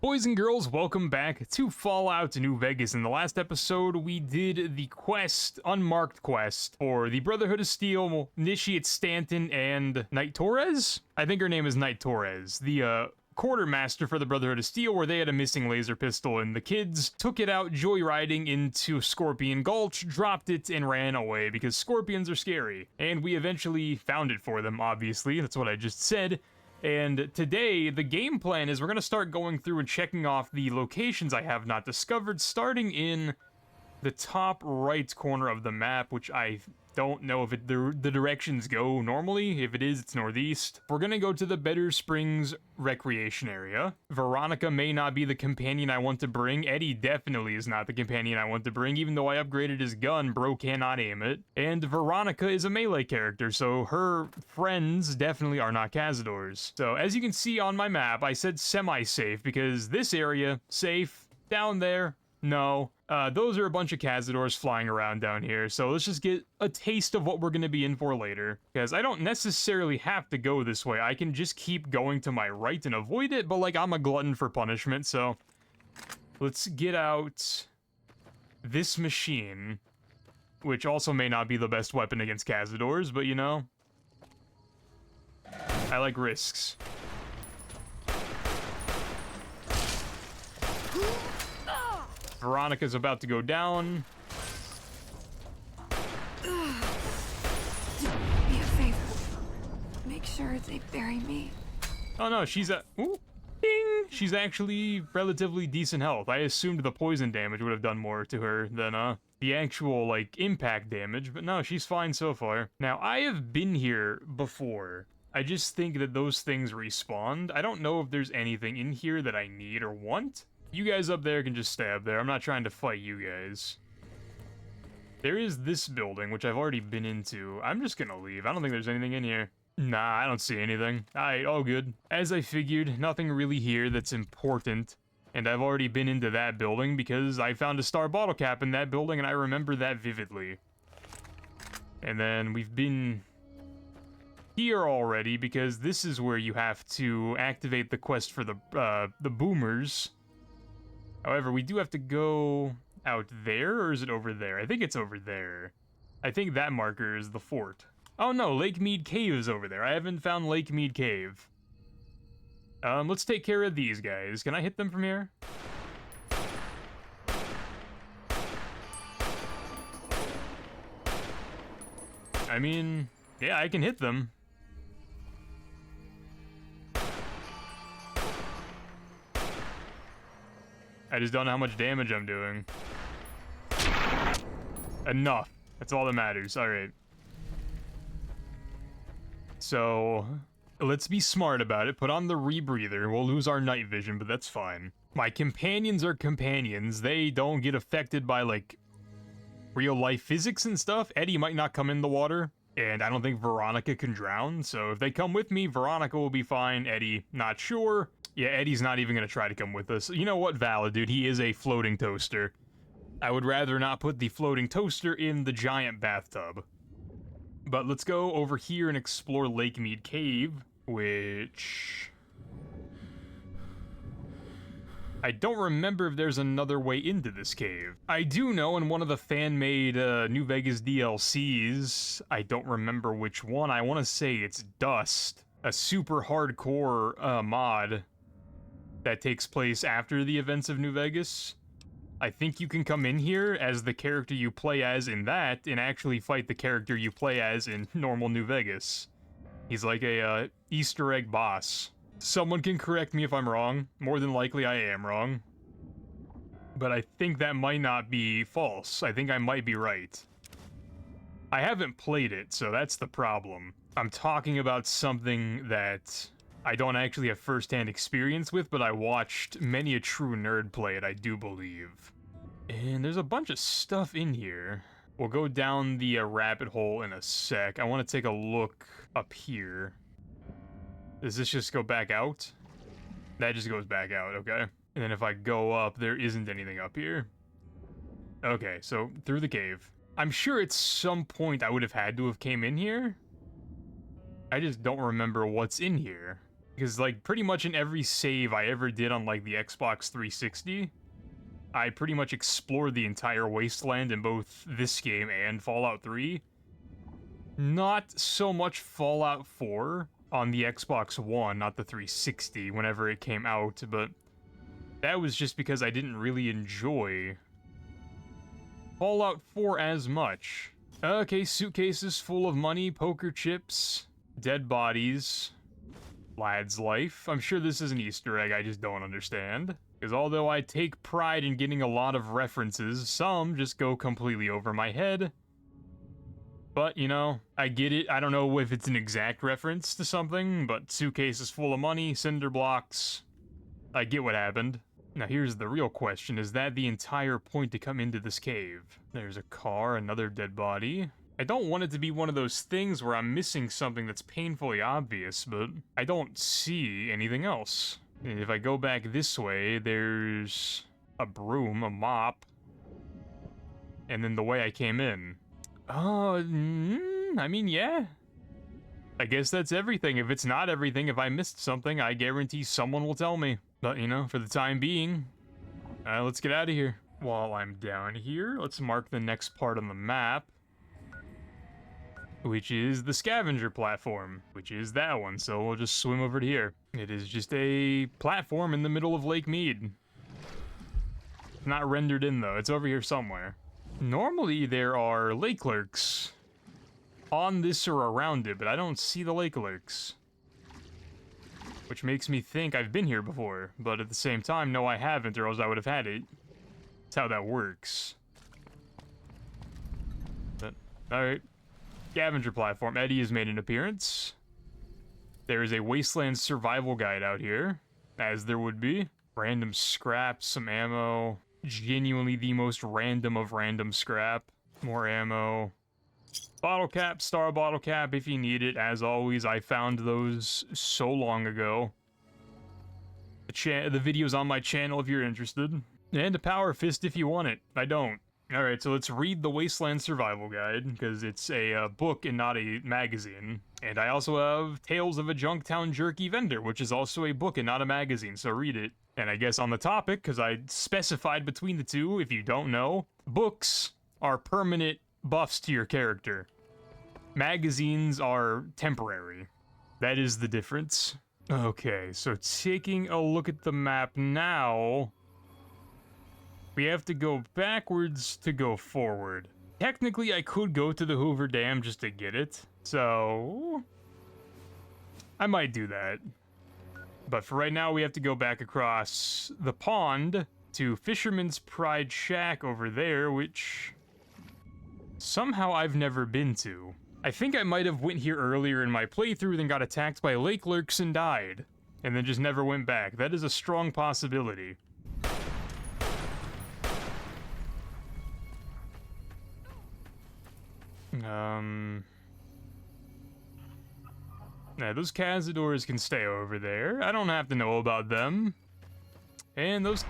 Boys and girls, welcome back to Fallout New Vegas. In the last episode, we did the quest, unmarked quest, for the Brotherhood of Steel, Initiate Stanton, and Knight Torres? I think her name is Knight Torres, the quartermaster for the Brotherhood of Steel, where they had a missing laser pistol, and the kids took it out joyriding into Scorpion Gulch, dropped it, and ran away, because scorpions are scary. And we eventually found it for them, obviously, that's what I just said. And today, the game plan is we're going to start going through and checking off the locations I have not discovered, starting in the top right corner of the map, which I don't know if the directions go normally. If it is, it's northeast. We're going to go to the Better Springs Recreation Area. Veronica may not be the companion I want to bring. Eddie definitely is not the companion I want to bring, even though I upgraded his gun, bro cannot aim it. And Veronica is a melee character, so her friends definitely are not Cazadors. So as you can see on my map, I said semi-safe because this area, safe. Down there, no. Those are a bunch of Cazadors flying around down here, so let's just get a taste of what we're going to be in for later. Because I don't necessarily have to go this way, I can just keep going to my right and avoid it, but like, I'm a glutton for punishment, so... Let's get out this machine, which also may not be the best weapon against Cazadors, but you know... I like risks. Veronica's about to go down. Do me a favor. Make sure they bury me. Oh no, she's ooh, ding! She's actually relatively decent health. I assumed the poison damage would have done more to her than the actual, like, impact damage, but no, she's fine so far. Now, I have been here before. I just think that those things respawned. I don't know if there's anything in here that I need or want. You guys up there can just stay up there. I'm not trying to fight you guys. There is this building, which I've already been into. I'm just gonna leave. I don't think there's anything in here. Nah, I don't see anything. Alright, all good. As I figured, nothing really here that's important. And I've already been into that building because I found a star bottle cap in that building and I remember that vividly. And then we've been here already because this is where you have to activate the quest for the boomers. However, we do have to go out there, or is it over there? I think it's over there. I think that marker is the fort. Oh no, Lake Mead Cave is over there. I haven't found Lake Mead Cave. Let's take care of these guys. Can I hit them from here? I mean, yeah, I can hit them. I just don't know how much damage I'm doing. Enough. That's all that matters. Alright. So, let's be smart about it. Put on the rebreather. We'll lose our night vision, but that's fine. My companions are companions. They don't get affected by, like, real-life physics and stuff. Eddie might not come in the water, and I don't think Veronica can drown. So if they come with me, Veronica will be fine. Eddie, not sure. Yeah, Eddie's not even gonna try to come with us. You know what, valid, dude, he is a floating toaster. I would rather not put the floating toaster in the giant bathtub. But let's go over here and explore Lake Mead Cave, which... I don't remember if there's another way into this cave. I do know in one of the fan-made New Vegas DLCs, I don't remember which one, I want to say it's Dust, a super hardcore mod that takes place after the events of New Vegas. I think you can come in here as the character you play as in that and actually fight the character you play as in normal New Vegas. He's like a Easter egg boss. Someone can correct me if I'm wrong. More than likely I am wrong. But I think that might not be false. I think I might be right. I haven't played it, so that's the problem. I'm talking about something that I don't actually have first-hand experience with, but I watched many a true nerd play it, I do believe. And there's a bunch of stuff in here. We'll go down the rabbit hole in a sec. I want to take a look up here. Does this just go back out? That just goes back out, okay. And then if I go up, there isn't anything up here. Okay, so through the cave. I'm sure at some point I would have had to have came in here. I just don't remember what's in here. Because, like, pretty much in every save I ever did on, like, the Xbox 360, I pretty much explored the entire wasteland in both this game and Fallout 3. Not so much Fallout 4 on the Xbox One, not the 360, whenever it came out, but that was just because I didn't really enjoy Fallout 4 as much. Okay, suitcases full of money, poker chips, dead bodies, lad's life. I'm sure this is an Easter egg I just don't understand. Because although I take pride in getting a lot of references, some just go completely over my head. But, you know, I get it. I don't know if it's an exact reference to something, but suitcases full of money, cinder blocks. I get what happened. Now here's the real question, is that the entire point to come into this cave? There's a car, another dead body. I don't want it to be one of those things where I'm missing something that's painfully obvious, but I don't see anything else. And if I go back this way, there's a broom, a mop, and then the way I came in. Oh, I mean, yeah. I guess that's everything. If it's not everything, if I missed something, I guarantee someone will tell me. But, you know, for the time being, let's get out of here. While I'm down here, let's mark the next part on the map, which is the scavenger platform, which is that one, so we'll just swim over to here. It is just a platform in the middle of Lake Mead. Not rendered in, though. It's over here somewhere. Normally, there are lake lurks on this or around it, but I don't see the lake lurks. Which makes me think I've been here before, but at the same time, no, I haven't, or else I would have had it. That's how that works. But, alright. Scavenger platform. Eddie has made an appearance. There is a wasteland survival guide out here, as there would be. Random scraps, some ammo. Genuinely the most random of random scrap. More ammo. Bottle cap, star bottle cap if you need it. As always, I found those so long ago. The video's on my channel if you're interested. And a power fist if you want it. I don't. Alright, so let's read the Wasteland Survival Guide, because it's a book and not a magazine. And I also have Tales of a Junktown Jerky Vendor, which is also a book and not a magazine, so read it. And I guess on the topic, because I specified between the two, if you don't know, books are permanent buffs to your character. Magazines are temporary. That is the difference. Okay, so taking a look at the map now, we have to go backwards to go forward. Technically, I could go to the Hoover Dam just to get it, so I might do that. But for right now, we have to go back across the pond to Fisherman's Pride Shack over there, which somehow I've never been to. I think I might have went here earlier in my playthrough, then got attacked by lake lurks and died, and then just never went back. That is a strong possibility. Now, those Cazadors can stay over there. I don't have to know about them. And those...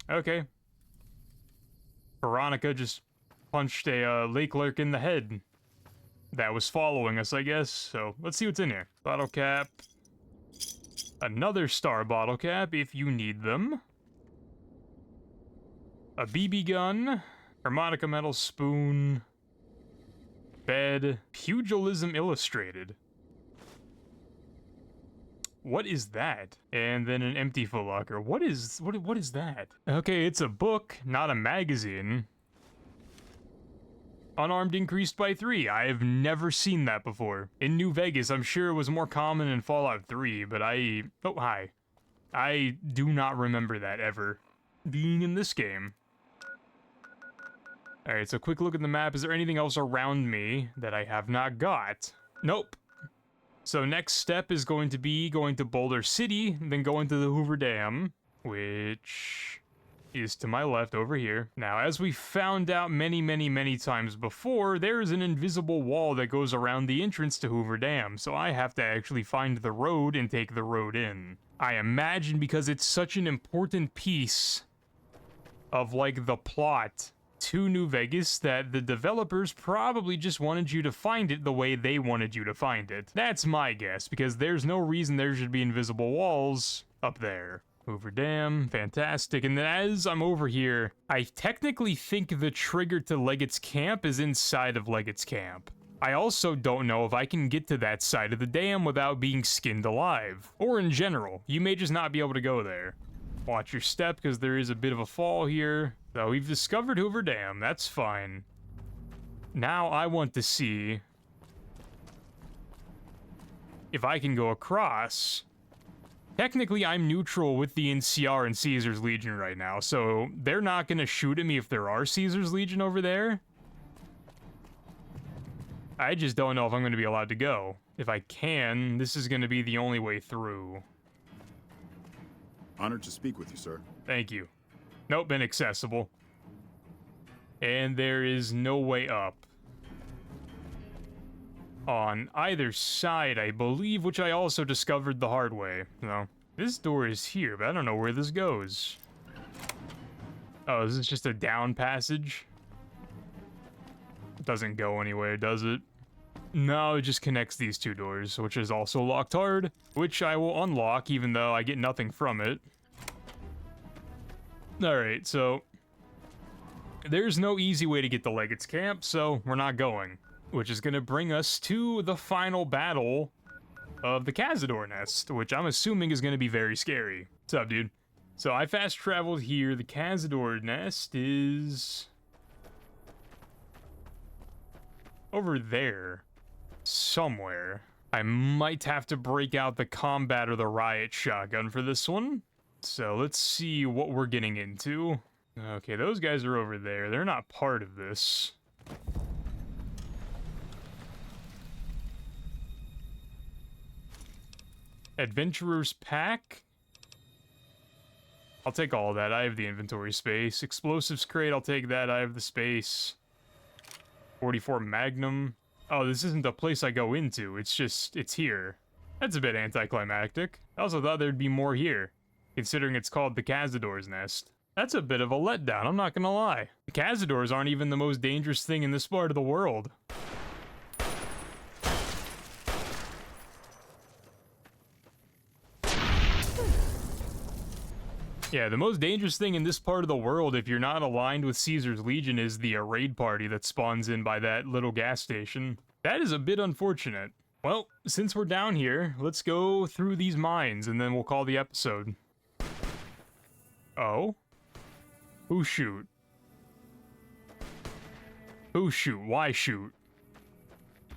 Okay. Veronica just punched a lake lurk in the head. That was following us, I guess. So, let's see what's in here. Bottle cap. Another star bottle cap, if you need them. A BB gun. Harmonica metal spoon. Bed. Pugilism Illustrated. What is that? And then an empty Foot Locker. What is that? Okay, it's a book, not a magazine. Unarmed increased by 3. I have never seen that before. In New Vegas, I'm sure it was more common in Fallout 3, but oh, hi. I do not remember that ever being in this game. Alright, so quick look at the map. Is there anything else around me that I have not got? Nope. So next step is going to be going to Boulder City, then going to the Hoover Dam, which is to my left over here. Now, as we found out many times before, there is an invisible wall that goes around the entrance to Hoover Dam, so I have to actually find the road and take the road in. I imagine because it's such an important piece of, like, the plot to New Vegas that the developers probably just wanted you to find it the way they wanted you to find it. That's my guess, because there's no reason there should be invisible walls up there. Hoover Dam, fantastic. And then as I'm over here, I technically think the trigger to Leggett's camp is inside of Leggett's camp. I also don't know if I can get to that side of the dam without being skinned alive. Or in general, you may just not be able to go there. Watch your step, because there is a bit of a fall here. So we've discovered Hoover Dam, that's fine. Now I want to see if I can go across. Technically, I'm neutral with the NCR and Caesar's Legion right now, so they're not going to shoot at me if there are Caesar's Legion over there. I just don't know if I'm going to be allowed to go. If I can, this is going to be the only way through. Honored to speak with you, sir. Thank you. Nope, inaccessible. And there is no way up. On either side, I believe, which I also discovered the hard way. No, this door is here, but I don't know where this goes. Oh, is this just a down passage? It doesn't go anywhere, does it? No, it just connects these two doors, which is also locked hard, which I will unlock even though I get nothing from it. Alright, so there's no easy way to get to Leggett's camp, so we're not going. Which is going to bring us to the final battle of the Cazador Nest, which I'm assuming is going to be very scary. What's up, dude? So I fast traveled here. The Cazador Nest is over there somewhere. I might have to break out the combat or the riot shotgun for this one. So let's see what we're getting into. Okay, those guys are over there. They're not part of this. Adventurer's Pack? I'll take all of that. I have the inventory space. Explosives crate, I'll take that. I have the space. 44 Magnum. Oh, this isn't the place I go into. It's just, it's here. That's a bit anticlimactic. I also thought there'd be more here, considering it's called the Cazador's Nest. That's a bit of a letdown, I'm not gonna lie. The Cazadors aren't even the most dangerous thing in this part of the world. Yeah, the most dangerous thing in this part of the world, if you're not aligned with Caesar's Legion, is the raid party that spawns in by that little gas station. That is a bit unfortunate. Well, since we're down here, let's go through these mines, and then we'll call the episode. Oh? Who shoot? Who shoot? Why shoot?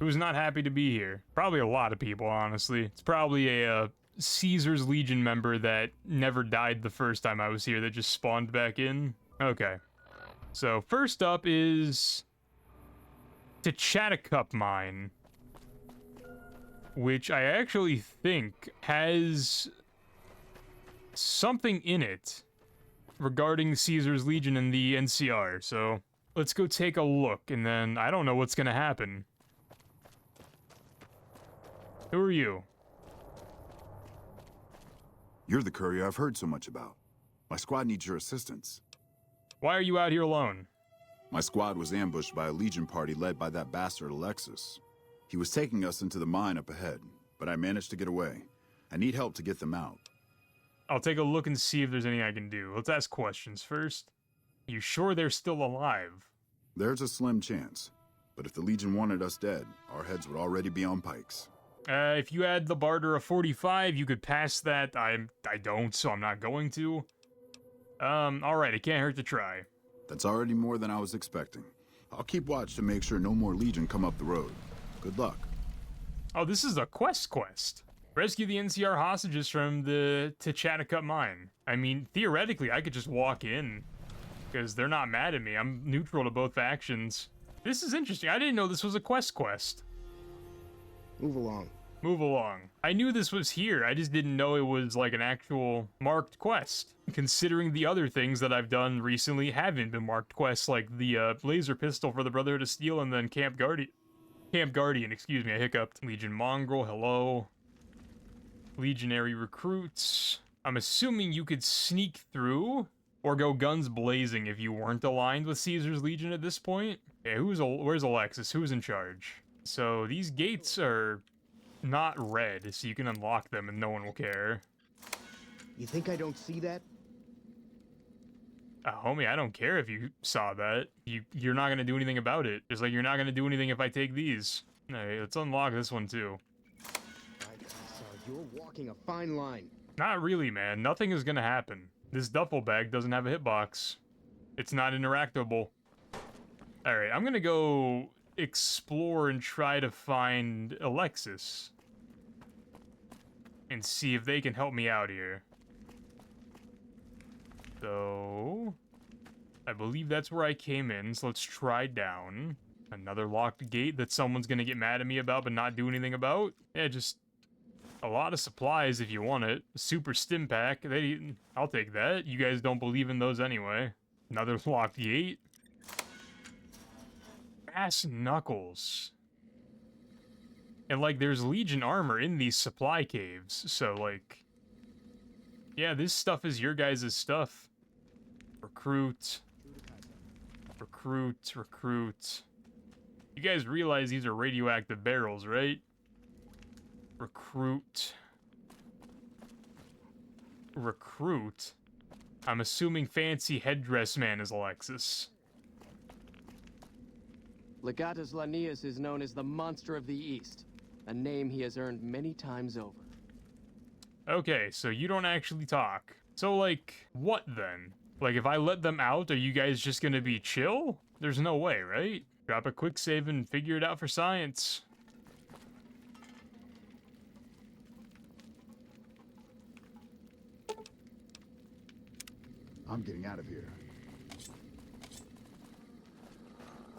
Who's not happy to be here? Probably a lot of people, honestly. It's probably a Caesar's Legion member that never died the first time I was here that just spawned back in. Okay. So first up is Techatticup Mine, which I actually think has something in it regarding Caesar's Legion and the NCR. So let's go take a look, and then I don't know what's gonna happen. Who are you? You're the courier I've heard so much about. My squad needs your assistance. Why are you out here alone? My squad was ambushed by a Legion party led by that bastard Alexis. He was taking us into the mine up ahead, but I managed to get away. I need help to get them out. I'll take a look and see if there's anything I can do. Let's ask questions first. You sure they're still alive? There's a slim chance, but if the Legion wanted us dead, our heads would already be on pikes. If you had the barter of 45, you could pass that. I don't, so I'm not going to. Alright, it can't hurt to try. That's already more than I was expecting. I'll keep watch to make sure no more Legion come up the road. Good luck. Oh, this is a quest. Rescue the NCR hostages from the Techatticup Mine. I mean, theoretically, I could just walk in, because they're not mad at me. I'm neutral to both factions. This is interesting. I didn't know this was a quest. Move along. Move along. I knew this was here, I just didn't know it was like an actual marked quest. Considering the other things that I've done recently haven't been marked quests, like the laser pistol for the Brotherhood of Steel and then Camp Guardian, excuse me, I hiccuped. Legion Mongrel, hello. Legionary recruits. I'm assuming you could sneak through Or go guns blazing if you weren't aligned with Caesar's Legion at this point. Okay, where's Alexis? Who's in charge? So these gates are not red, so you can unlock them and no one will care. You think I don't see that? Homie, I don't care if you saw that. You're not gonna do anything about it. Just like you're not gonna do anything if I take these. Alright, let's unlock this one too. You're walking a fine line. Not really, man. Nothing is gonna happen. This duffel bag doesn't have a hitbox. It's not interactable. Alright, I'm gonna go explore and try to find Alexis. And see if they can help me out here. So... I believe that's where I came in, so let's try down. Another locked gate that someone's gonna get mad at me about but not do anything about. Yeah, just... a lot of supplies if you want it. Super stim pack. I'll take that. You guys don't believe in those anyway. Another locked gate. Brass knuckles. And, like, there's Legion armor in these supply caves. So, like... yeah, this stuff is your guys' stuff. Recruit. Recruit. Recruit. You guys realize these are radioactive barrels, right? Recruit. Recruit? I'm assuming fancy headdress man is Alexis. Legatus Lanius is known as the Monster of the East, a name he has earned many times over. Okay, so you don't actually talk. So, like, what then? Like, if I let them out, are you guys just gonna be chill? There's no way, right? Drop a quick save and figure it out for science. I'm getting out of here.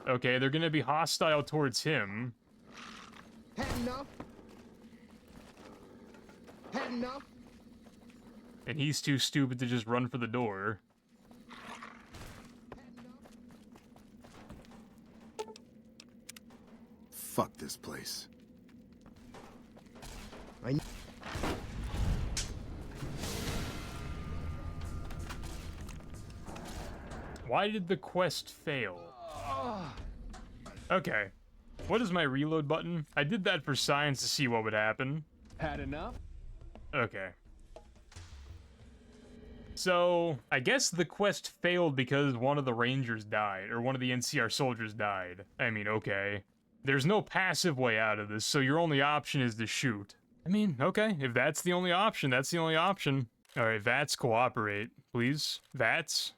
Okay, they're gonna be hostile towards him. Had enough? Had enough? And he's too stupid to just run for the door. Fuck this place. Why did the quest fail? Okay. What is my reload button? I did that for science to see what would happen. Had enough? Okay. So, I guess the quest failed because one of the rangers died, or one of the NCR soldiers died. I mean, okay. There's no passive way out of this, so your only option is to shoot. I mean, okay, if that's the only option, that's the only option. Alright, VATS, cooperate, please. VATS.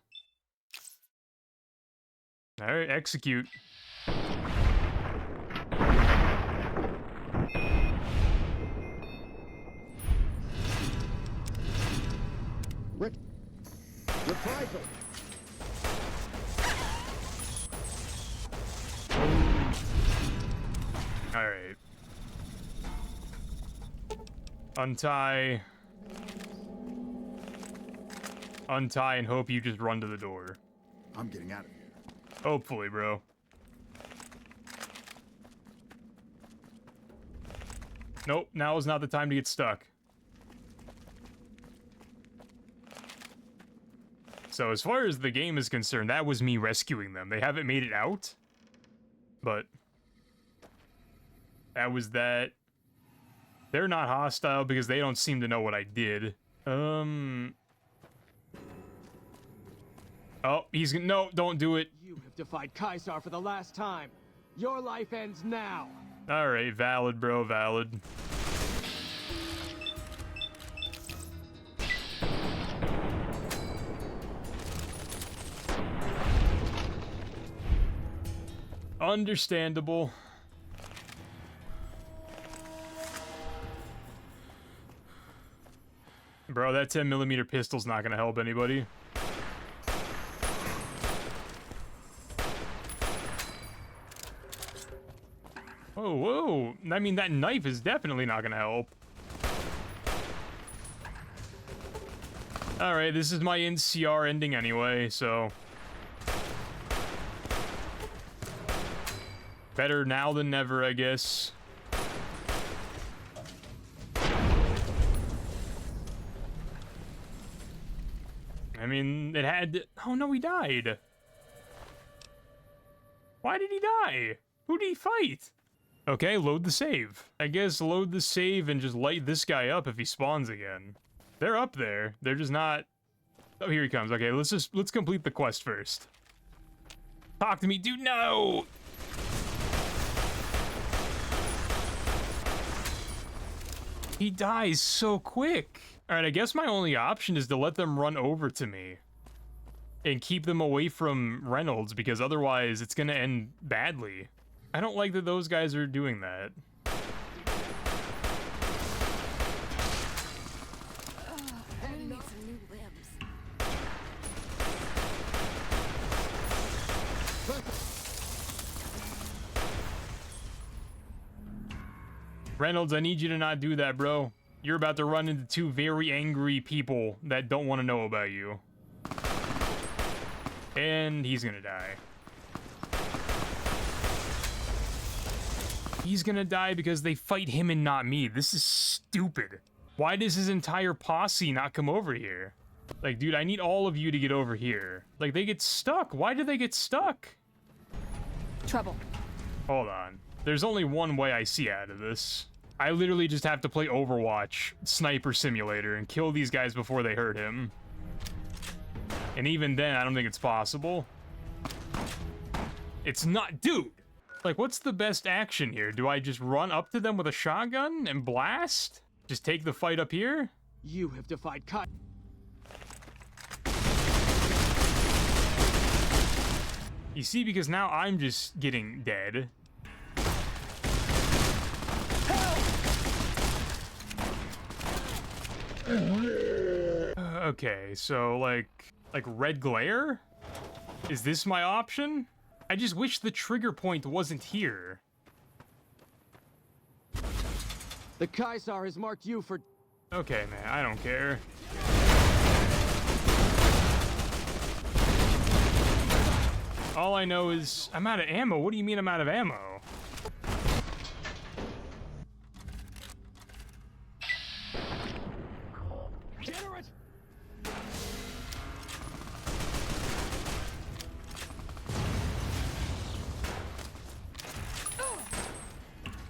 Alright, execute. Reprisal. Alright. Untie. Untie and hope you just run to the door. I'm getting out of here. Hopefully, bro. Nope, now is not the time to get stuck. So as far as the game is concerned, that was me rescuing them. They haven't made it out, but that was that. They're not hostile because they don't seem to know what I did. Oh, he's gonna... no, don't do it. You have defied Caesar for the last time. Your life ends now. Alright, valid, bro, valid. Understandable. Bro, that 10mm pistol's not gonna help anybody. Whoa, whoa. I mean, that knife is definitely not gonna help. Alright, this is my NCR ending anyway, so... better now than never, I guess. I mean, it had to... Oh, no, he died. Why did he die? Who did he fight? Okay, load the save. I guess load the save and just light this guy up if he spawns again. They're up there. They're just not... Oh, here he comes. Okay, let's complete the quest first. Talk to me, dude. No! He dies so quick. All right, I guess my only option is to let them run over to me and keep them away from Reynolds, because otherwise it's gonna end badly. I don't like that those guys are doing that. I need some new limbs. Reynolds, I need you to not do that, bro. You're about to run into two very angry people that don't want to know about you. And he's gonna die. He's gonna die because they fight him and not me. This is stupid. Why does his entire posse not come over here? Like, dude, I need all of you to get over here. Like, they get stuck. Why do they get stuck? Trouble. Hold on. There's only one way I see out of this. I literally just have to play Overwatch Sniper Simulator and kill these guys before they hurt him. And even then, I don't think it's possible. It's not... Dude! Like, what's the best action here? Do I just run up to them with a shotgun and blast? Just take the fight up here? You have defied cut. You see, because now I'm just getting dead. Okay, so like red glare? Is this my option? I just wish the trigger point wasn't here. The Kaiser has marked you for... Okay, man, I don't care. All I know is I'm out of ammo. What do you mean I'm out of ammo? Generate!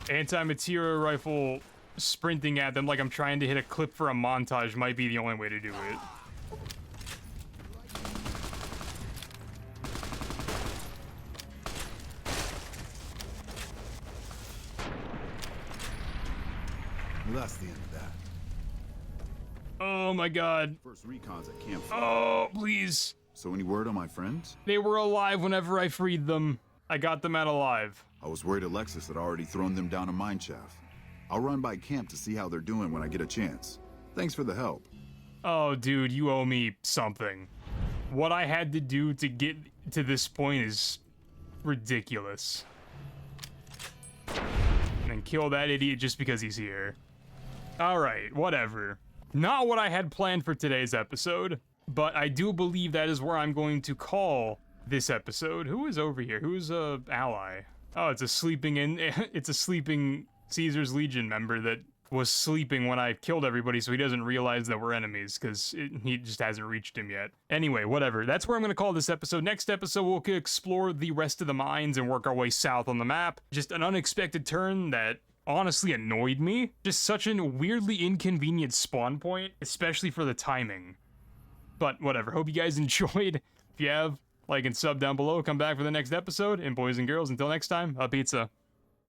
Anti-material rifle sprinting at them like I'm trying to hit a clip for a montage might be the only way to do it. Well, that's the end of that. Oh my god. First recons at Camp. Oh, please. So any word on my friends? They were alive whenever I freed them. I got them out alive. I was worried Alexis had already thrown them down a mine shaft. I'll run by camp to see how they're doing when I get a chance. Thanks for the help. Oh, dude, you owe me something. What I had to do to get to this point is ridiculous. And kill that idiot just because he's here. Alright, whatever. Not what I had planned for today's episode, but I do believe that is where I'm going to call this episode. Who is over here? Who's a ally? Oh, it's a sleeping Caesar's Legion member that was sleeping when I killed everybody, so he doesn't realize that we're enemies, because he just hasn't reached him yet. Anyway, whatever. That's where I'm going to call this episode. Next episode, we'll explore the rest of the mines and work our way south on the map. Just an unexpected turn that honestly annoyed me. Just such a weirdly inconvenient spawn point, especially for the timing. But whatever. Hope you guys enjoyed. If you have, like and sub down below. Come back for the next episode. And boys and girls, until next time, a pizza.